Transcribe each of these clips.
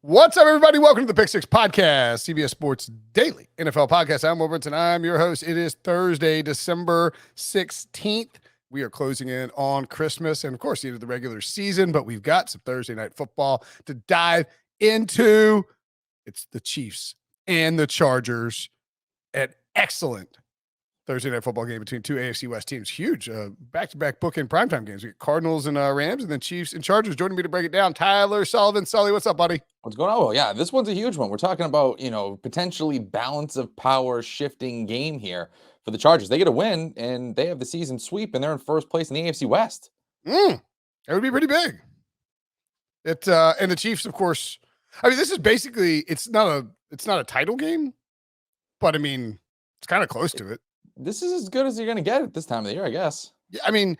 What's up, everybody? Welcome to the Pick Six Podcast, CBS Sports Daily NFL Podcast. I'm Brinson. I'm your host. It is Thursday, December 16th. We are closing in on Christmas and, of course, the end of the regular season, but we've got some Thursday night football to dive into. It's the Chiefs and the Chargers. An excellent Thursday night football game between two AFC West teams. Huge back-to-back bookend primetime games. We got Cardinals and Rams, and then Chiefs and Chargers. Joining me to break it down, Tyler Sullivan. Sully, what's up, buddy? What's going on? Well, yeah, this one's a huge one. We're talking about, potentially balance of power shifting game here for the Chargers. They get a win, and they have the season sweep, and they're in first place in the AFC West. That would be pretty big. And the Chiefs, of course. I mean, this is basically it's not a title game, but I mean, it's kind of close to it. This is as good as you're going to get at this time of the year, I guess. Yeah, I mean,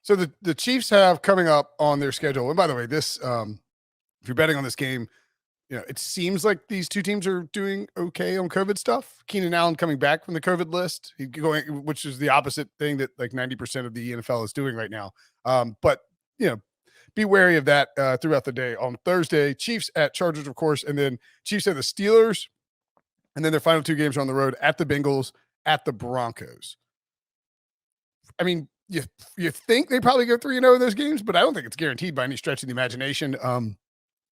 so the Chiefs have coming up on their schedule. And by the way, this if you're betting on this game, it seems like these two teams are doing okay on COVID stuff. Keenan Allen coming back from the COVID list, which is the opposite thing that like 90% of the NFL is doing right now. But be wary of that throughout the day. On Thursday, Chiefs at Chargers, of course, and then Chiefs at the Steelers. And then their final two games are on the road at the Bengals, at the Broncos. I mean, you think they probably go 3-0 in those games, but I don't think it's guaranteed by any stretch of the imagination.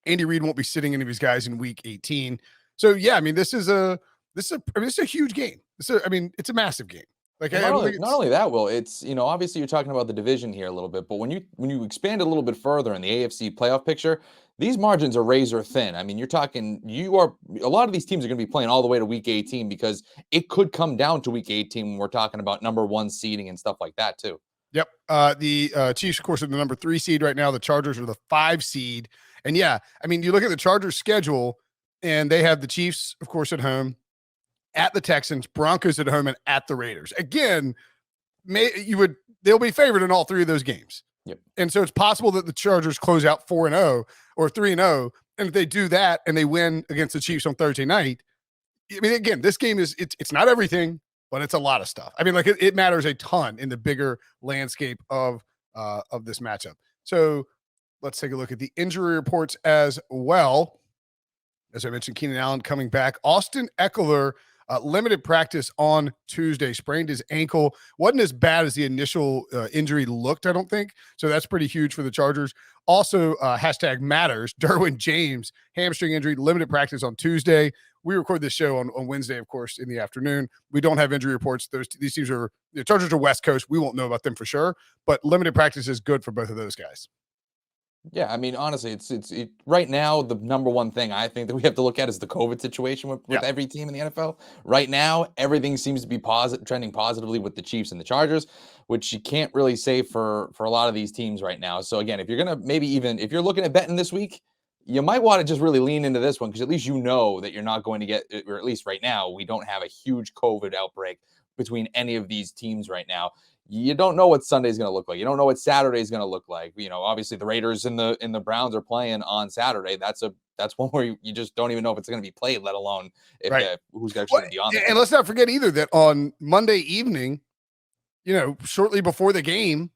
Andy Reid won't be sitting any of his guys in Week 18. So yeah, I mean, this is a huge game. It's a massive game. Like not only that, Will, it's obviously you're talking about the division here a little bit, but when you expand a little bit further in the AFC playoff picture, these margins are razor thin. I mean, you're talking a lot of these teams are going to be playing all the way to Week 18 because it could come down to Week 18 when we're talking about number 1 seeding and stuff like that too. Yep. The Chiefs, of course, are the number 3 seed right now. The Chargers are the 5 seed. And yeah, I mean, you look at the Chargers schedule and they have the Chiefs, of course, at home, at the Texans, Broncos at home, and at the Raiders. Again, they'll be favored in all 3 of those games. Yep. And so it's possible that the Chargers close out 4-0 or 3-0. And if they do that and they win against the Chiefs on Thursday night, I mean, again, this game it's not everything, but it's a lot of stuff. I mean, like it matters a ton in the bigger landscape of this matchup. So let's take a look at the injury reports as well. As I mentioned, Keenan Allen coming back. Austin Eckler, limited practice on Tuesday, sprained his ankle. Wasn't as bad as the initial injury looked, I don't think. So that's pretty huge for the Chargers. Also, hashtag matters. Derwin James, hamstring injury, limited practice on Tuesday. We record this show on Wednesday, of course, in the afternoon. We don't have injury reports. These teams the Chargers are West Coast. We won't know about them for sure, but limited practice is good for both of those guys. Yeah, I mean, honestly, it's right now the number one thing I think that we have to look at is the COVID situation with every team in the NFL. Right now, everything seems to be trending positively with the Chiefs and the Chargers, which you can't really say for a lot of these teams right now. So again, if you're gonna if you're looking at betting this week, you might want to just really lean into this one because at least you know that you're not going to get, or at least right now, we don't have a huge COVID outbreak between any of these teams right now. You don't know what Sunday's going to look like. You don't know what Saturday's going to look like. Obviously the Raiders and the Browns are playing on Saturday. That's one where you just don't even know if it's going to be played, let alone who's actually going to be on there. And let's not forget either that on Monday evening, shortly before the game,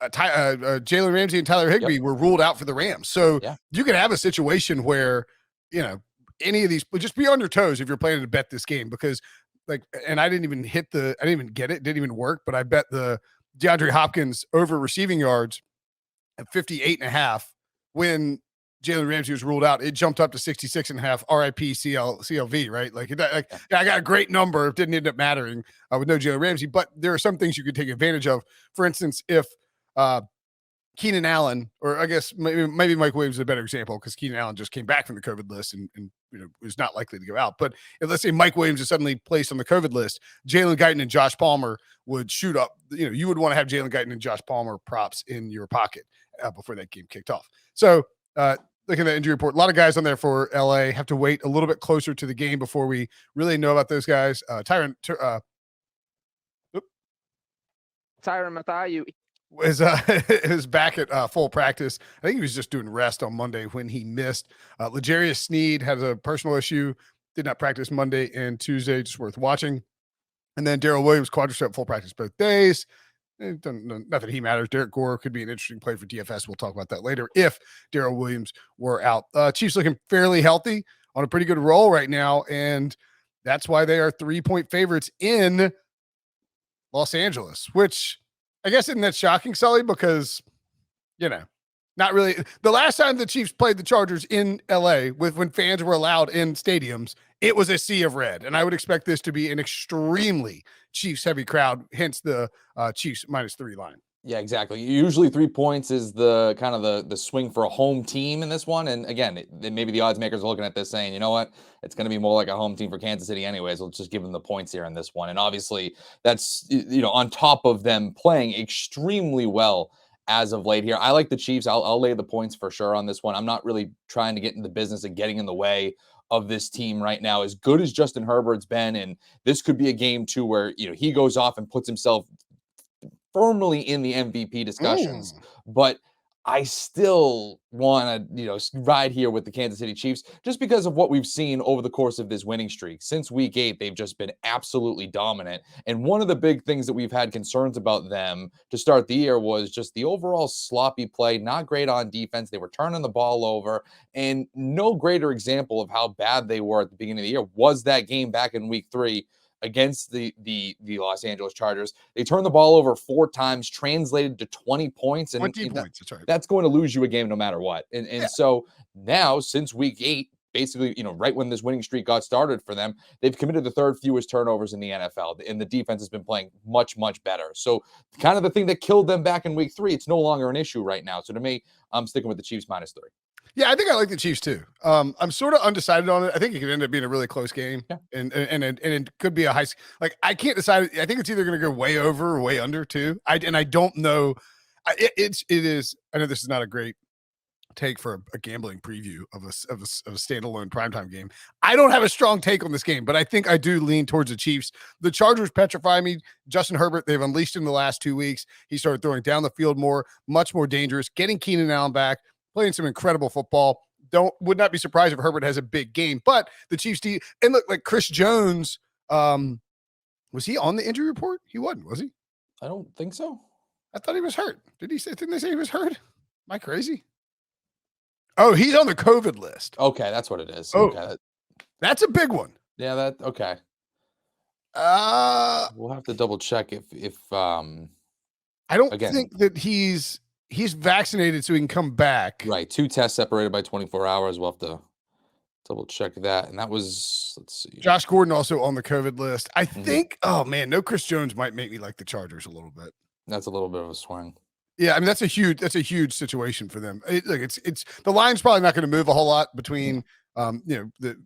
Jalen Ramsey and Tyler Higbee were ruled out for the Rams. So you could have a situation where, any of these, just be on your toes if you're planning to bet this game because and I didn't even get it. Didn't even work, but I bet the DeAndre Hopkins over receiving yards at 58.5 when Jalen Ramsey was ruled out. It jumped up to 66.5 RIP CLV, right? I got a great number. It didn't end up mattering with no Jalen Ramsey, but there are some things you could take advantage of. For instance, if Keenan Allen, or I guess maybe Mike Williams is a better example because Keenan Allen just came back from the COVID list and is not likely to go out. But if, let's say Mike Williams is suddenly placed on the COVID list, Jalen Guyton and Josh Palmer would shoot up. You would want to have Jalen Guyton and Josh Palmer props in your pocket before that game kicked off. So looking at the injury report, a lot of guys on there for LA. Have to wait a little bit closer to the game before we really know about those guys. Tyron Mathieu is back at full practice. I think he was just doing rest on Monday when he missed. L'Jarius Sneed has a personal issue, did not practice Monday and Tuesday, just worth watching. And then Darrell Williams, quadricep, full practice both days. Not that he matters. Derek Gore could be an interesting play for DFS. We'll talk about that later if Darrell Williams were out. Chiefs looking fairly healthy, on a pretty good roll right now, and that's why they are 3-point favorites in Los Angeles, which I guess isn't that shocking, Sully, because, not really. The last time the Chiefs played the Chargers in LA when fans were allowed in stadiums, it was a sea of red. And I would expect this to be an extremely Chiefs heavy crowd, hence the Chiefs -3 line. Yeah, exactly. Usually 3 points is the kind of the swing for a home team in this one. And again, maybe the odds makers are looking at this saying, you know what, it's going to be more like a home team for Kansas City anyways. Let's just give them the points here in this one. And obviously that's, on top of them playing extremely well as of late here. I like the Chiefs. I'll lay the points for sure on this one. I'm not really trying to get in the business of getting in the way of this team right now. As good as Justin Herbert's been, and this could be a game too where, he goes off and puts himself firmly in the MVP discussions, but I still want to, ride here with the Kansas City Chiefs just because of what we've seen over the course of this winning streak. Since week 8, they've just been absolutely dominant. And one of the big things that we've had concerns about them to start the year was just the overall sloppy play, not great on defense. They were turning the ball over, and no greater example of how bad they were at the beginning of the year was that game back in week 3 against the Los Angeles Chargers. They turned the ball over 4 times, translated to 20 points. And 20 points, that's right. That's going to lose you a game no matter what. And so now, since week 8, basically, right when this winning streak got started for them, they've committed the 3rd fewest turnovers in the NFL. And the defense has been playing much, much better. So kind of the thing that killed them back in week 3, it's no longer an issue right now. So to me, I'm sticking with the Chiefs -3. Yeah, I think I like the Chiefs too. I'm sort of undecided on it. I think it could end up being a really close game, and it could be a high. Like I can't decide. I think it's either going to go way over or way under too. I don't know. It is. I know this is not a great take for a gambling preview of a standalone primetime game. I don't have a strong take on this game, but I think I do lean towards the Chiefs. The Chargers petrify me. Justin Herbert, they've unleashed him the last 2 weeks. He started throwing down the field more, much more dangerous, getting Keenan Allen back, playing some incredible football. Would not be surprised if Herbert has a big game, but the Chiefs and look, like Chris Jones, was he on the injury report? He wasn't, was he? I don't think so. I thought he was hurt. Didn't they say he was hurt? Am I crazy? Oh, he's on the COVID list. Okay, that's what it is. Oh, okay. That's a big one. Yeah, okay. We'll have to double check if I don't think that he's vaccinated so he can come back. Right. 2 tests separated by 24 hours. We'll have to double check that. And that was, let's see. Josh Gordon also on the COVID list. I think, oh man, no Chris Jones might make me like the Chargers a little bit. That's a little bit of a swing. Yeah, I mean that's a huge situation for them. It's the line's probably not going to move a whole lot between the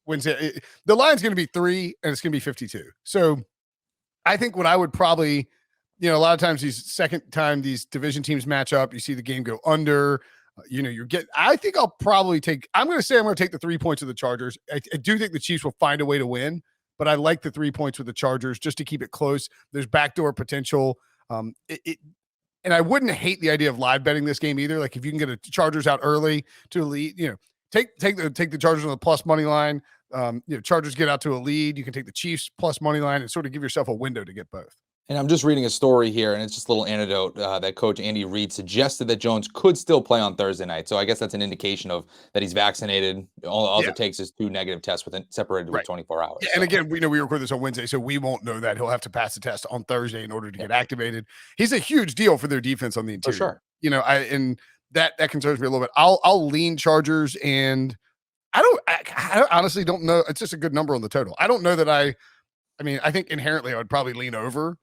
Wednesday. The line's going to be 3 and it's going to be 52. So I think what I would probably, a lot of times these division teams match up, you see the game go under, I think I'm going to take the 3 points of the Chargers. I do think the Chiefs will find a way to win, but I like the 3 points with the Chargers just to keep it close. There's backdoor potential. And I wouldn't hate the idea of live betting this game either. Like if you can get a Chargers out early to a lead, take the Chargers on the plus money line. Chargers get out to a lead. You can take the Chiefs plus money line and sort of give yourself a window to get both. And I'm just reading a story here, and it's just a little anecdote that Coach Andy Reid suggested that Jones could still play on Thursday night. So I guess that's an indication of that he's vaccinated. All it takes is 2 negative tests separated with 24 hours. Yeah, and again, we record this on Wednesday, so we won't know that. He'll have to pass the test on Thursday in order to get activated. He's a huge deal for their defense on the interior. For sure. And that concerns me a little bit. I'll lean Chargers, and I honestly don't know. It's just a good number on the total. I don't know that I think inherently I would probably lean over.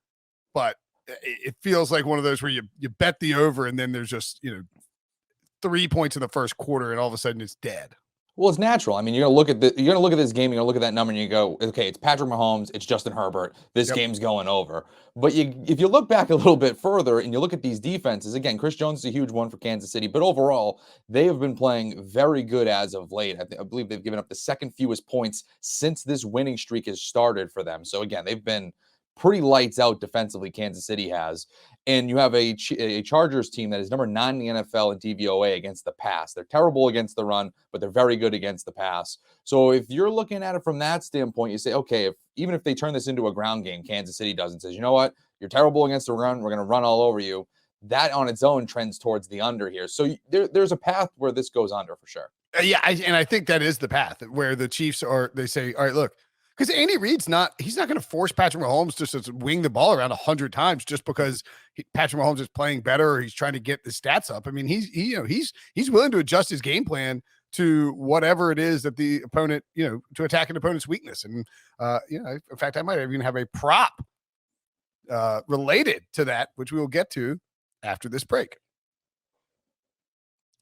But it feels like one of those where you bet the over and then there's just, 3 points in the first quarter and all of a sudden it's dead. Well, it's natural. I mean, you're going to look at this game, you're going to look at that number and you go, okay, it's Patrick Mahomes, it's Justin Herbert. This game's going over. But if you look back a little bit further and you look at these defenses, again, Chris Jones is a huge one for Kansas City, but overall, they have been playing very good as of late. I believe they've given up the 2nd fewest points since this winning streak has started for them. So again, they've been pretty lights out defensively, Kansas City has. And you have a Chargers team that is number 9 in the NFL in DVOA against the pass. They're terrible against the run, but they're very good against the pass. So if you're looking at it from that standpoint, you say, okay, even if they turn this into a ground game, Kansas City does and says, you know what? You're terrible against the run. We're going to run all over you. That on its own trends towards the under here. So there's a path where this goes under for sure. Yeah, and I think that is the path where the Chiefs are. They say, all right, look, because Andy Reid's he's not going to force Patrick Mahomes to wing the ball around 100 times just because Patrick Mahomes is playing better or he's trying to get the stats up. I mean, he's willing to adjust his game plan to whatever it is that the opponent, to attack an opponent's weakness. And in fact, I might even have a prop related to that, which we will get to after this break.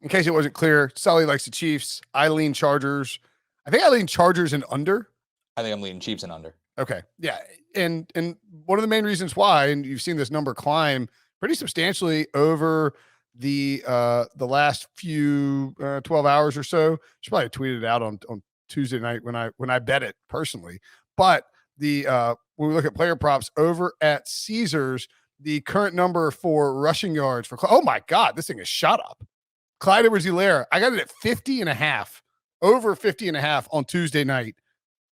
In case it wasn't clear, Sully likes the Chiefs. I lean Chargers. I think I lean Chargers and under. I think I'm leaning Chiefs and under. Okay. Yeah. And one of the main reasons why, and you've seen this number climb pretty substantially over the last few 12 hours or so. Should probably tweet it out on Tuesday night when I bet it personally. But when we look at player props over at Caesars, the current number for rushing yards oh my God, this thing is shot up. Clyde Edwards-Helaire, I got it at 50.5, over 50.5 on Tuesday night.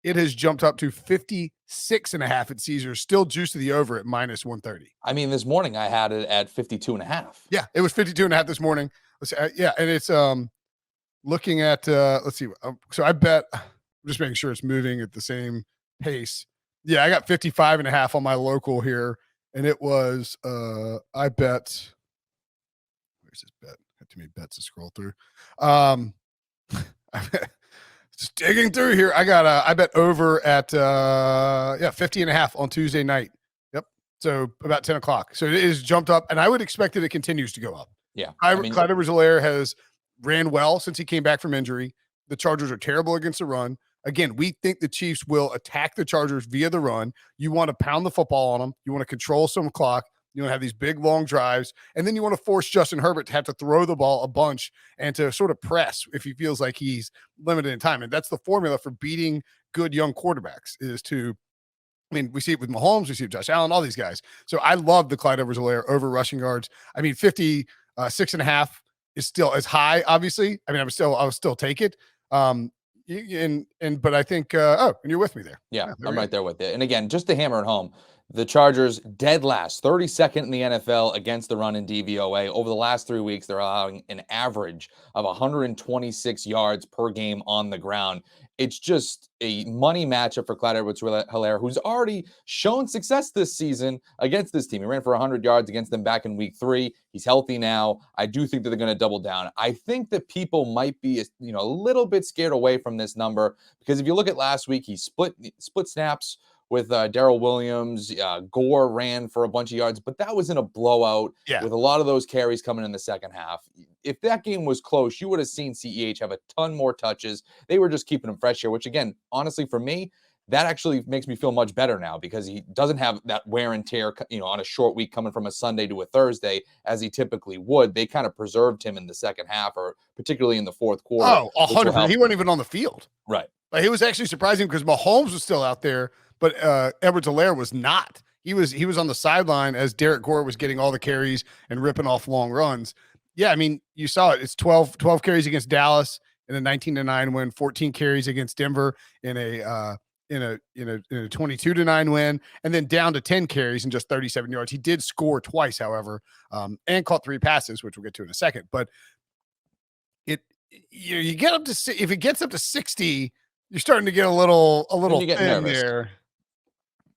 It has jumped up to 56.5 at Caesars, still juiced to the over at minus 130. I mean, this morning I had it at 52.5. Yeah, it was 52.5 this morning. Yeah, and it's looking at let's see. So I bet, I'm just making sure it's moving at the same pace. Yeah, I got 55.5 on my local here, and it was I bet. Where's this bet? Too many bets to scroll through. Just digging through here. I bet over at 50.5 on Tuesday night. Yep. So about 10 o'clock. So it is jumped up, and I would expect that it continues to go up. Yeah. Clyde Edwards-Helaire has ran well since he came back from injury. The Chargers are terrible against the run. Again, we think the Chiefs will attack the Chargers via the run. You want to pound the football on them. You want to control some clock. You want to have these big, long drives, and then you want to force Justin Herbert to have to throw the ball a bunch and to sort of press if he feels like he's limited in time. And that's the formula for beating good young quarterbacks is to, we see it with Mahomes, we see it with Josh Allen, all these guys. So I love the Clyde Edwards-Helaire over rushing yards. 56.5 is still as high, obviously. I'll still take it. But I think, and you're with me there. Yeah, I'm right there with you. And again, just to hammer it home, the Chargers dead last, 32nd in the NFL against the run in DVOA. Over the last 3 weeks, they're allowing an average of 126 yards per game on the ground. It's just a money matchup for Clyde Edwards-Helaire, who's already shown success this season against this team. He ran for 100 yards against them back in week 3. He's healthy now. I do think that they're going to double down. I think that people might be, a little bit scared away from this number because if you look at last week, he split snaps with Darrell Williams. Gore ran for a bunch of yards, but that was in a blowout with a lot of those carries coming in the second half. If that game was close, you would have seen CEH have a ton more touches. They were just keeping him fresh here, which again, honestly, for me, that actually makes me feel much better now because he doesn't have that wear and tear, on a short week coming from a Sunday to a Thursday as he typically would. They kind of preserved him in the second half or particularly in the fourth quarter. Oh, 100%. He wasn't even on the field. Right. Like, it was actually surprising because Mahomes was still out there, but Edwards-Helaire was not. He was on the sideline as Derek Gore was getting all the carries and ripping off long runs. Yeah, you saw it. It's 12 carries against Dallas in a 19-9 win, 14 carries against Denver in a 22-9 win, and then down to 10 carries and just 37 yards. He did score twice, however, and caught 3 passes, which we'll get to in a second. But you get up to, if it gets up to 60, you're starting to get a little thin there.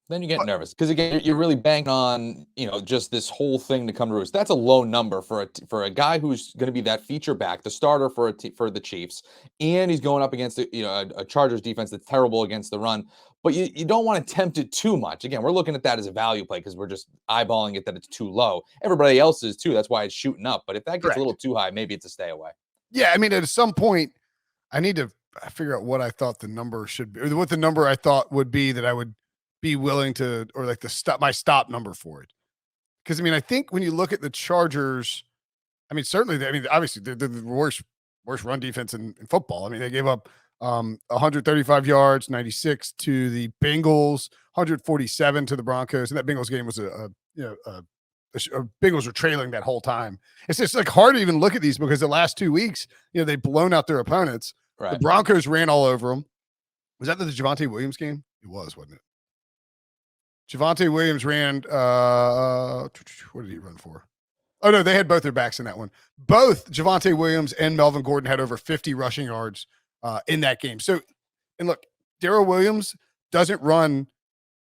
Then you get nervous because again, you're really banking on just this whole thing to come to roost. That's a low number for a guy who's going to be that feature back, the starter for the Chiefs, and he's going up against a Chargers defense that's terrible against the run. But you don't want to tempt it too much. Again, we're looking at that as a value play because we're just eyeballing it that it's too low. Everybody else is too. That's why it's shooting up. But if that gets a little too high, maybe it's a stay away. Yeah, at some point, I need to figure out what I thought the number should be, or what the number I thought would be that I would be willing to, or like my stop number for it. Because I think when you look at the Chargers, certainly, obviously they're the worst run defense in football. They gave up 135 yards, 96 to the Bengals, 147 to the Broncos, and that Bengals game was Bengals were trailing that whole time. It's just hard to even look at these because the last 2 weeks, they've blown out their opponents. Right. The Broncos ran all over them. Was that the Javonte Williams game? It was, wasn't it? Javonte Williams ran, what did he run for? Oh, no, they had both their backs in that one. Both Javonte Williams and Melvin Gordon had over 50 rushing yards in that game. So, and look, Darrell Williams doesn't run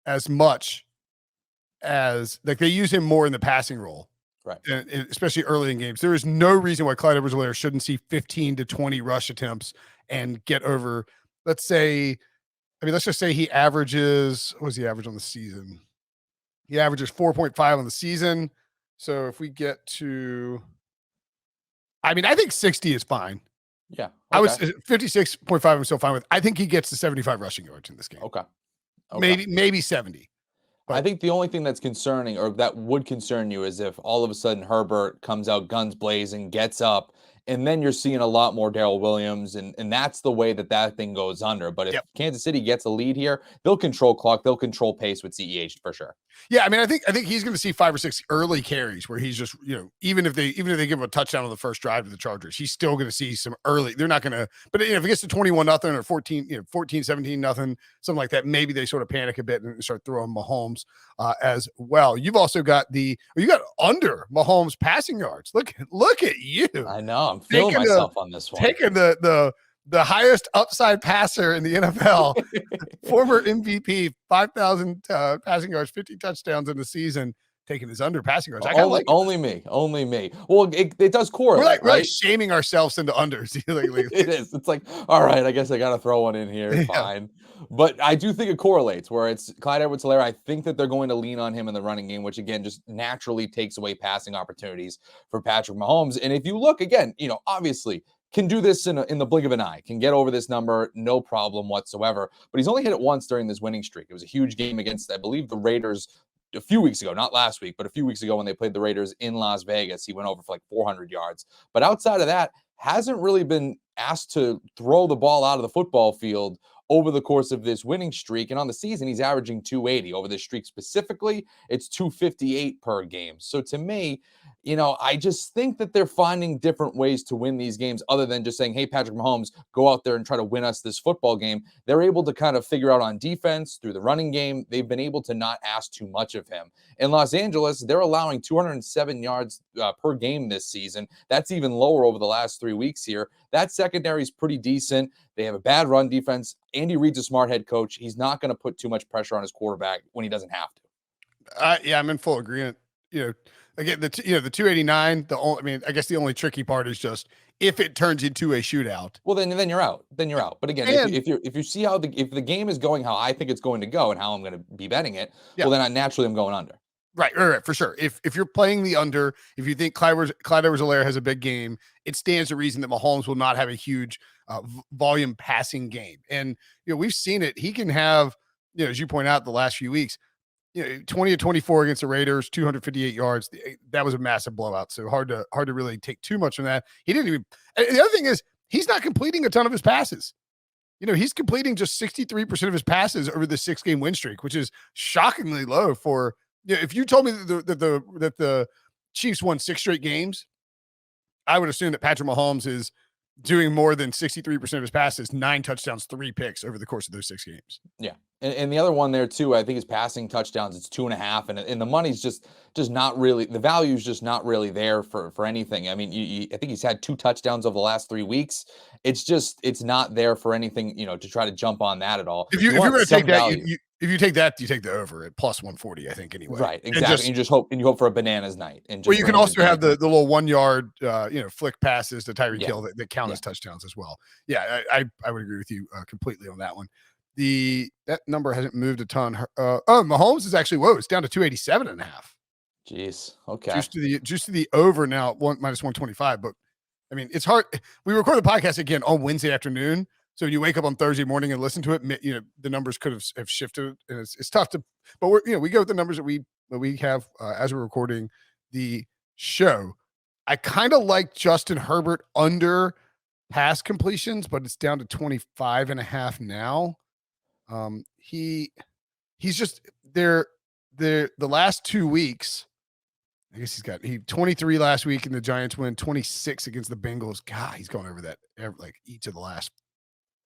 as much as, like, they use him more in the passing role. Right. And especially early in games. There is no reason why Clyde Edwards-Helaire shouldn't see 15 to 20 rush attempts and get over, let's just say he averages, what was he average on the season? He averages 4.5 on the season. So if we get to, I think 60 is fine. Yeah. Okay. I was 56.5. I'm still fine with. I think he gets to 75 rushing yards in this game. Okay. Maybe 70. But I think the only thing that's concerning, or that would concern you, is if all of a sudden Herbert comes out guns blazing, gets up, and then you're seeing a lot more Darrell Williams, and that's the way that thing goes under. But if Kansas City gets a lead here, they'll control clock, they'll control pace with CEH for sure. Yeah, I think he's going to see 5 or 6 early carries where he's just, even if they give him a touchdown on the first drive to the Chargers, he's still going to see some early. They're not going to, but if it gets to 21-0 or 14, 17-0, something like that, maybe they sort of panic a bit and start throwing Mahomes as well. You've also got you got under Mahomes passing yards. Look at you. I know. I'm feeling myself on this one. Taking the highest upside passer in the NFL, former MVP, 5,000 passing yards, 50 touchdowns in the season, taking his under passing yards. Only me. Well, it does correlate. We're like shaming ourselves into unders. It is. It's like, all right, I guess I got to throw one in here. Fine. But I do think it correlates where it's Clyde Edwards-Helaire. I think that they're going to lean on him in the running game, which again just naturally takes away passing opportunities for Patrick Mahomes. And if you look again, obviously can do this in the blink of an eye, can get over this number, no problem whatsoever. But he's only hit it once during this winning streak. It was a huge game against, I believe, the Raiders a few weeks ago, not last week, but a few weeks ago when they played the Raiders in Las Vegas. He went over for like 400 yards. But outside of that, hasn't really been asked to throw the ball out of the football field over the course of this winning streak. And on the season, he's averaging 280. Over this streak specifically, it's 258 per game. So to me, I just think that they're finding different ways to win these games other than just saying, hey, Patrick Mahomes, go out there and try to win us this football game. They're able to kind of figure out on defense through the running game. They've been able to not ask too much of him. In Los Angeles, they're allowing 207 yards per game this season. That's even lower over the last 3 weeks here. That secondary is pretty decent. They have a bad run defense. Andy Reid's a smart head coach. He's not going to put too much pressure on his quarterback when he doesn't have to. Yeah, I'm in full agreement. Again, the 289. I guess the only tricky part is just if it turns into a shootout. Well, then you're out. But again, if you see if the game is going how I think it's going to go and how I'm going to be betting it, well, then naturally I'm going under. Right, for sure. If you're playing the under, if you think Clyde Edwards-Helaire has a big game, it stands to reason that Mahomes will not have a huge volume passing game. And we've seen it. He can have, as you point out, the last few weeks, 20 to 24 against the Raiders, 258 yards. That was a massive blowout. So hard to really take too much from that. He didn't even. And the other thing is, he's not completing a ton of his passes. He's completing just 63% of his passes over the 6-game win streak, which is shockingly low for. If you told me that the Chiefs won 6 straight games, I would assume that Patrick Mahomes is doing more than 63% of his passes, 9 touchdowns, 3 picks over the course of those 6 games. Yeah. And the other one there too, I think his passing touchdowns, it's 2.5, and the money's just not really, the value is just not really there for anything. I mean, I think he's had 2 touchdowns over the last 3 weeks. It's not there for anything, to try to jump on that at all. If you were to take that, if you take that, you take the over at plus 140, I think, anyway. Right, exactly. And you hope for a bananas night. And you can also have the little 1-yard, flick passes to Tyreek Hill that count as touchdowns as well. Yeah, I would agree with you completely on that one. That number hasn't moved a ton. Mahomes is actually, it's down to 287.5. Jeez. Okay. Just to the over now, minus 125. But I mean, it's hard. We record the podcast again on Wednesday afternoon. So when you wake up on Thursday morning and listen to it, the numbers could have shifted, and it's tough to. But we go with the numbers that we have as we're recording the show. I kind of like Justin Herbert under pass completions, but it's down to 25.5 now. He's just there. The last 2 weeks, I guess he 23 last week in the Giants win, 26 against the Bengals. God, he's going over that like each of the last,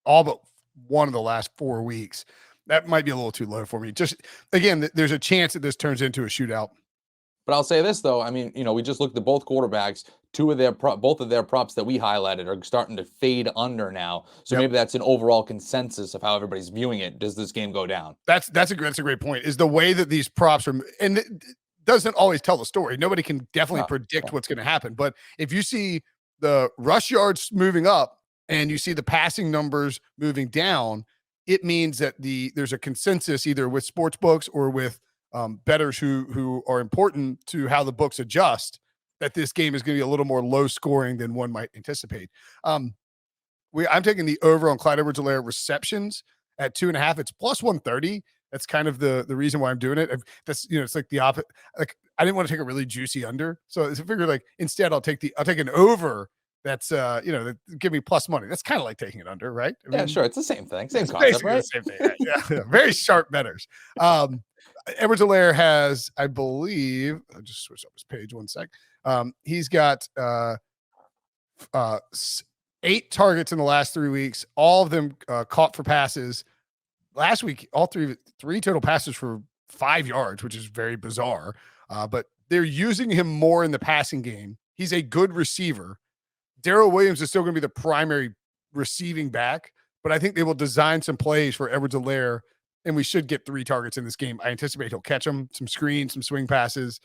all but one of the last 4 weeks. That might be a little too low for me. Just again, there's a chance that this turns into a shootout. But I'll say this though, I mean, we just looked at both quarterbacks. Both of their props that we highlighted are starting to fade under now. So Yep. maybe that's an overall consensus of how everybody's viewing it. Does this game go down? That's a great point. Is the way that these props are, and it doesn't always tell the story. Nobody can definitely No, predict yeah. what's going to happen. But if you see the rush yards moving up and you see the passing numbers moving down, it means that there's a consensus either with sports books or with bettors who are important to how the books adjust, that this game is going to be a little more low scoring than one might anticipate. I'm taking the over on Clyde Edwards-Helaire receptions at 2.5. It's plus 130. That's kind of the reason why I'm doing it. That's, it's like the opposite. Like, I didn't want to take a really juicy under, so I figured like instead I'll take an over. That's that give me plus money. That's kind of like taking it under, right? I Yeah, mean, sure. It's the same thing. Same it's concept, basically the right? same thing. Yeah. Very sharp betters. Edwards-Helaire has, I believe, I'll just switch up his page one sec. He's got 8 targets in the last 3 weeks, all of them caught for passes. Last week, all three total passes for 5 yards, which is very bizarre. But they're using him more in the passing game. He's a good receiver. Darrell Williams is still going to be the primary receiving back, but I think they will design some plays for Edwards-Helaire, and we should get 3 targets in this game. I anticipate he'll catch them, some screens, some swing passes,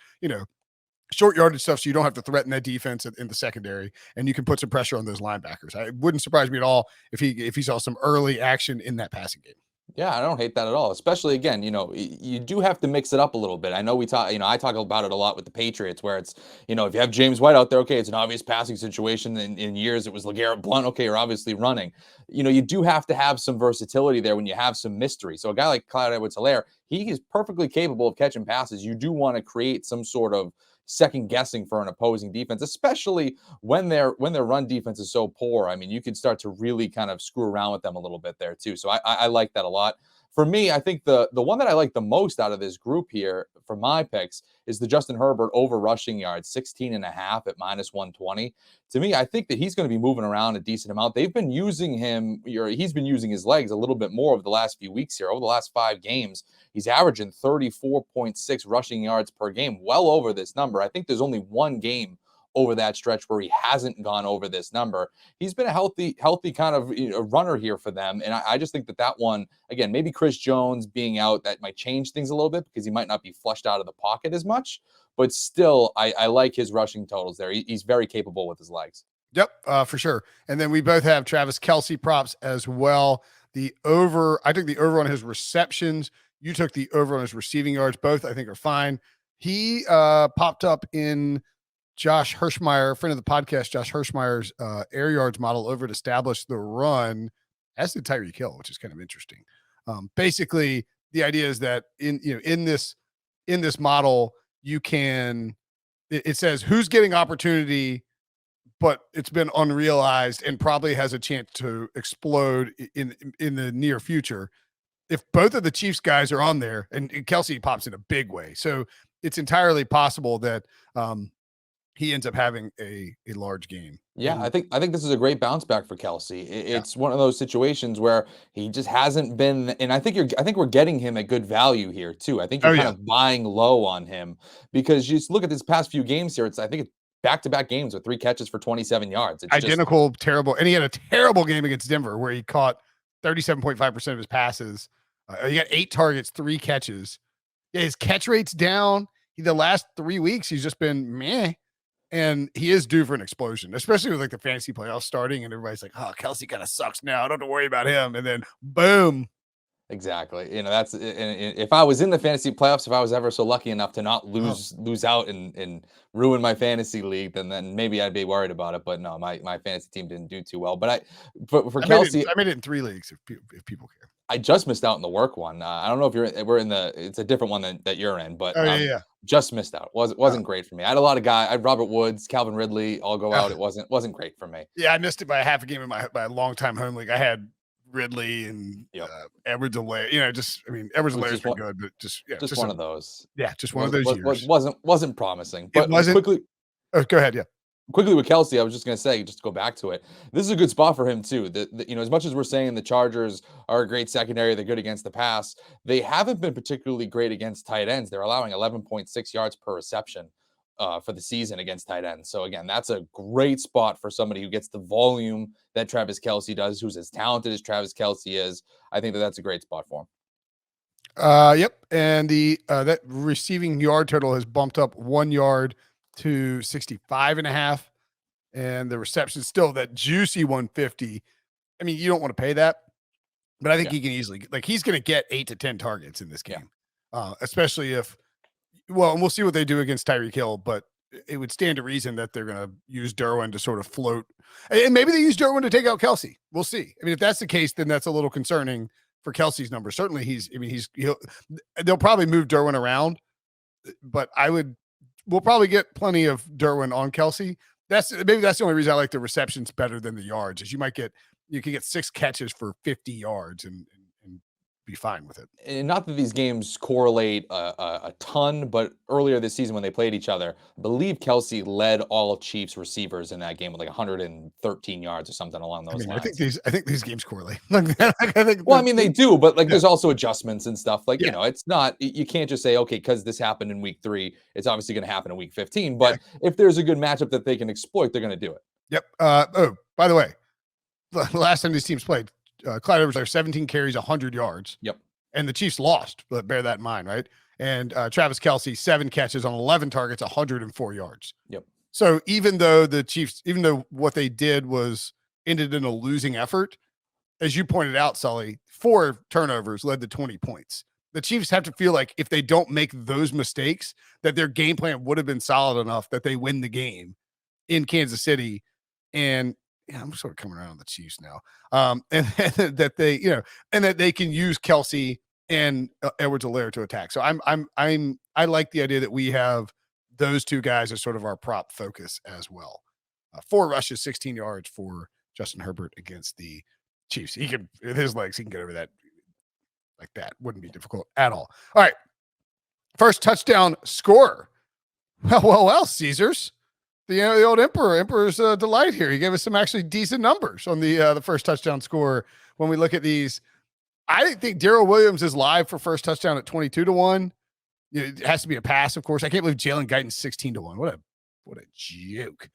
short yardage stuff, so you don't have to threaten that defense in the secondary, and you can put some pressure on those linebackers. It wouldn't surprise me at all if he saw some early action in that passing game. Yeah, I don't hate that at all. Especially again, you do have to mix it up a little bit. I know I talk about it a lot with the Patriots, where it's, if you have James White out there, okay, it's an obvious passing situation. In years, it was LeGarrette Blount. Okay, you're obviously running. You do have to have some versatility there when you have some mystery. So a guy like Clyde Edwards-Helaire, he is perfectly capable of catching passes. You do want to create some sort of second guessing for an opposing defense, especially when their run defense is so poor. I mean, you could start to really kind of screw around with them a little bit there too. So I like that a lot. For me, I think the one that I like the most out of this group here for my picks is the Justin Herbert over rushing yards, 16.5 at minus 120. To me, I think that he's going to be moving around a decent amount. They've been using him, or he's been using his legs a little bit more over the last few weeks here. Over the last 5 games, he's averaging 34.6 rushing yards per game, well over this number. I think there's only one game over that stretch where he hasn't gone over this number. He's been a healthy kind of runner here for them. And I just think that one, again, maybe Chris Jones being out, that might change things a little bit because he might not be flushed out of the pocket as much. But still, I like his rushing totals there. He's very capable with his legs. Yep, for sure. And then we both have Travis Kelce props as well. I took the over on his receptions. You took the over on his receiving yards. Both, I think, are fine. He popped up in Josh Hirschmeyer, friend of the podcast, Josh Hirschmeyer's air yards model over to establish the run, as did Tyreek Hill, which is kind of interesting. Basically, the idea is that in this model, it says who's getting opportunity, but it's been unrealized and probably has a chance to explode in the near future. If both of the Chiefs guys are on there, and Kelce pops in a big way, so it's entirely possible that he ends up having a large game. Yeah, And, I think this is a great bounce back for Kelce. It's one of those situations where he just hasn't been, and I think we're getting him at good value here too. I think you're kind of buying low on him because you just look at this past few games here. I think it's back-to-back games with 3 catches for 27 yards. It's identical, terrible, and he had a terrible game against Denver where he caught 37.5% of his passes. He got 8 targets, 3 catches. Yeah, his catch rate's down. The last 3 weeks, he's just been meh. And he is due for an explosion, especially with like the fantasy playoffs starting, and everybody's like, "Oh, Kelce kind of sucks now. I don't have to worry about him." And then, boom. Exactly. That's, and if I was in the fantasy playoffs, if I was ever so lucky enough to not lose out and ruin my fantasy league, then maybe I'd be worried about it. But no, my fantasy team didn't do too well. But for Kelce, I made it in 3 leagues if people care. I just missed out in the work one. I don't know if we're in it's a different one that you're in, but yeah. Just missed out. Wasn't great for me. I had a lot of guys. I had Robert Woods, Calvin Ridley all go out. It wasn't great for me. Yeah, I missed it by a half a game in my long-time home league. I had Ridley and Edwards-Helaire. Edwards-Helaire been good, but just one of those. Yeah, just one of those years. Wasn't promising. But it wasn't. Quickly. Oh, go ahead. Yeah. quickly with Kelce, I was just going to say, just to go back to it, this is a good spot for him too. As much as we're saying the Chargers are a great secondary, they're good against the pass, they haven't been particularly great against tight ends. They're allowing 11.6 yards per reception for the season against tight ends. So again, that's a great spot for somebody who gets the volume that Travis Kelce does, who's as talented as Travis Kelce is. I think that's a great spot for him. Yep. And the that receiving yard total has bumped up 1 yard to 65.5. And the reception still that juicy 150. I mean, you don't want to pay that, but I think he can easily, like, he's going to get 8 to 10 targets in this game. Especially if, well, and we'll see what they do against Tyreek Hill, but it would stand to reason that they're going to use Derwin to sort of float, and maybe they use Derwin to take out Kelce. We'll see. I mean, if that's the case, then that's a little concerning for Kelce's numbers. Certainly they'll probably move Derwin around, but we'll probably get plenty of Derwin on Kelce. Maybe that's the only reason I like the receptions better than the yards, is you can get 6 catches for 50 yards and be fine with it. And not that these games correlate a ton, but earlier this season when they played each other, I believe Kelce led all Chiefs receivers in that game with like 113 yards or something along those lines. I think these games correlate. They do, but there's also adjustments and stuff. It's not, you can't just say, okay, because this happened in week 3, it's obviously going to happen in week 15. But if there's a good matchup that they can exploit, they're going to do it. Yep. By the way, the last time these teams played, Clyde Edwards-Helaire 17 carries, 100 yards. Yep. And the Chiefs lost, but bear that in mind, right? And Travis Kelce, 7 catches on 11 targets, 104 yards. Yep. So even though the Chiefs, even though what they did ended in a losing effort, as you pointed out, Sully, 4 turnovers led to 20 points. The Chiefs have to feel like if they don't make those mistakes, that their game plan would have been solid enough that they win the game in Kansas City. And I'm sort of coming around on the Chiefs now. And that they, and that they can use Kelce and Edwards-Helaire to attack. So I like the idea that we have those 2 guys as sort of our prop focus as well. 4 rushes, 16 yards for Justin Herbert against the Chiefs. He can, with his legs, he can get over that like that. Wouldn't be difficult at all. All right. First touchdown scorer. Well, Caesars. The old Emperor's delight here. He gave us some actually decent numbers on the first touchdown score. When we look at these, I think Darrell Williams is live for first touchdown at 22-1. It has to be a pass, of course. I can't believe Jalen Guyton's 16-1. What a joke.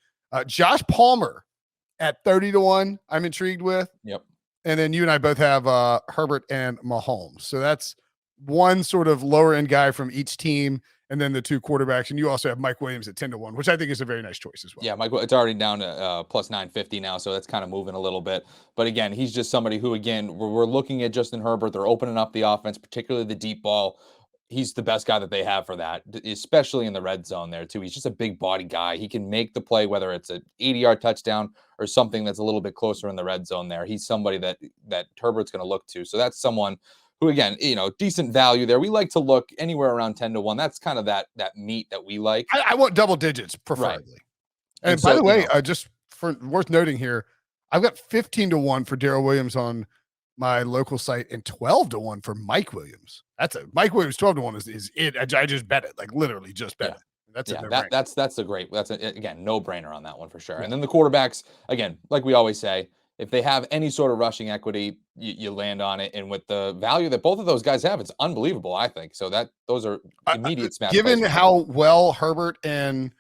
Josh Palmer at 30-1. I'm intrigued with. Yep. And then you and I both have Herbert and Mahomes. So that's one sort of lower end guy from each team. And then the 2 quarterbacks, and you also have Mike Williams at 10-1, which I think is a very nice choice as well. Yeah, Mike, it's already down to plus 950 now, so that's kind of moving a little bit. But again, he's just somebody who, again, we're looking at Justin Herbert. They're opening up the offense, particularly the deep ball. He's the best guy that they have for that, especially in the red zone there too. He's just a big body guy. He can make the play, whether it's an 80-yard touchdown or something that's a little bit closer in the red zone there. He's somebody that Herbert's going to look to. So that's someone who, again, decent value there. We like to look anywhere around 10-1. That's kind of that meat that we like. I want double digits, preferably. Right. And by the way, just for worth noting here, I've got 15-1 for Darrell Williams on my local site and 12-1 for Mike Williams. Mike Williams 12-1 is it. I just bet it, like literally just bet it. That's again, no brainer on that one for sure. Yeah. And then the quarterbacks, again, like we always say, if they have any sort of rushing equity, you land on it. And with the value that both of those guys have, it's unbelievable, I think. So those are immediate smash. Given how well Herbert and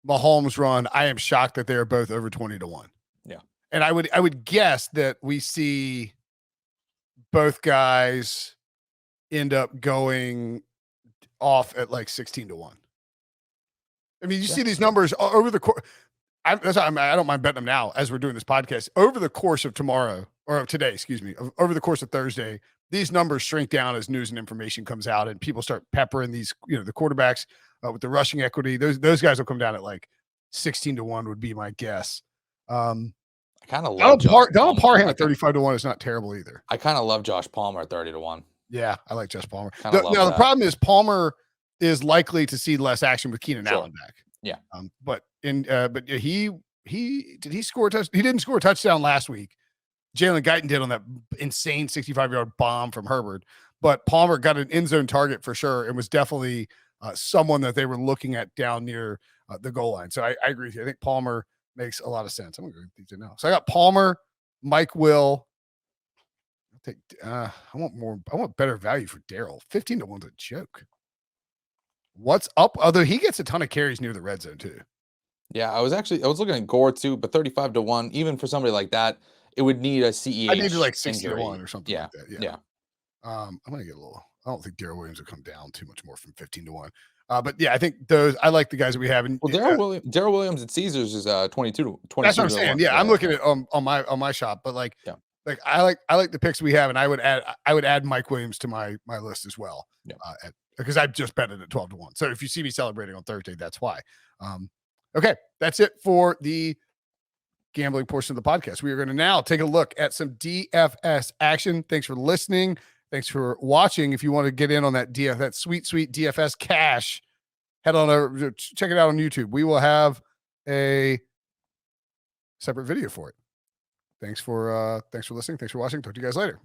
Mahomes run, I am shocked that they are both over 20-1. Yeah. And I would guess that we see both guys end up going off at like 16-1. I mean, you see these numbers over the course. I don't mind betting them now as we're doing this podcast. Over the course of tomorrow, or today, excuse me, over the course of Thursday, these numbers shrink down as news and information comes out, and people start peppering these, the quarterbacks with the rushing equity. Those guys will come down at like 16-1 would be my guess. I kind of love Donald Parham at 35-1 is not terrible either. I kind of love Josh Palmer at 30-1. Yeah, I like Josh Palmer. The problem is Palmer is likely to see less action with Keenan Allen back. Yeah. But he didn't score a touchdown last week. Jalen Guyton did on that insane 65-yard bomb from Herbert, but Palmer got an end zone target for sure and was definitely someone that they were looking at down near the goal line. So I agree with you. I think Palmer makes a lot of sense. I'm going to go these in now. So I got Palmer, Mike Will. I want better value for Daryl. 15 to 1's a joke. What's up? Although he gets a ton of carries near the red zone too. Yeah, I was looking at Gore too, but 35 to 1, even for somebody like that, it would need a CEH. I needed like 60 injury. to 1 or something like that. Yeah. I'm gonna get a little. I don't think Daryl Williams will come down too much more from 15 to 1. But yeah, I think those. I like the guys that we have. And well, Daryl Williams at Caesars is 22 to 20. That's what I'm saying. Yeah, I'm looking at on my shop, but like I like the picks we have, and I would add Mike Williams to my list as well. Yeah. Because I just bet it at 12 to 1. So if you see me celebrating on Thursday, that's why. Okay, that's it for the gambling portion of the podcast. We are going to now take a look at some DFS action. Thanks for listening. Thanks for watching. If you want to get in on that sweet DFS cash, head on over, check it out on YouTube. We will have a separate video for it. Thanks for listening. Thanks for watching. Talk to you guys later.